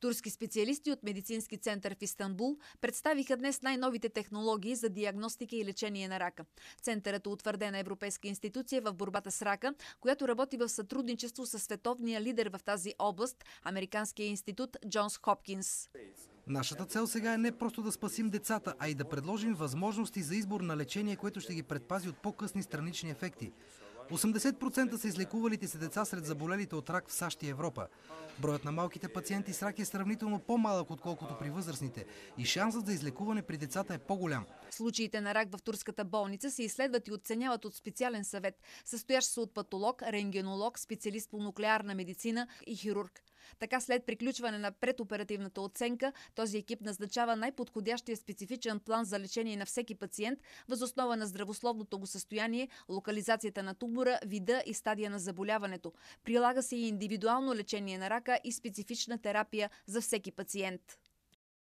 Турски специалисти от медицински център в Истанбул представиха днес най-новите технологии за диагностика и лечение на рака. Центърът е утвърдена европейска институция в борбата с рака, която работи в сътрудничество с световния лидер в тази област, Американския институт Джонс Хопкинс. Нашата цел сега е не просто да спасим децата, а и да предложим възможности за избор на лечение, което ще ги предпази от по-късни странични ефекти. 80% са излекувалите се деца сред заболелите от рак в САЩ и Европа. Броят на малките пациенти с рак е сравнително по-малък, отколкото при възрастните, и шансът за излекуване при децата е по-голям. Случаите на рак в турската болница се изследват и оценяват от специален съвет, състоящ се от патолог, рентгенолог, специалист по нуклеарна медицина и хирург. Така, след приключване на предоперативната оценка, този екип назначава най-подходящия специфичен план за лечение на всеки пациент въз основа на здравословното го състояние, локализацията на тумора, вида и стадия на заболяването. Прилага се и индивидуално лечение на рака и специфична терапия за всеки пациент.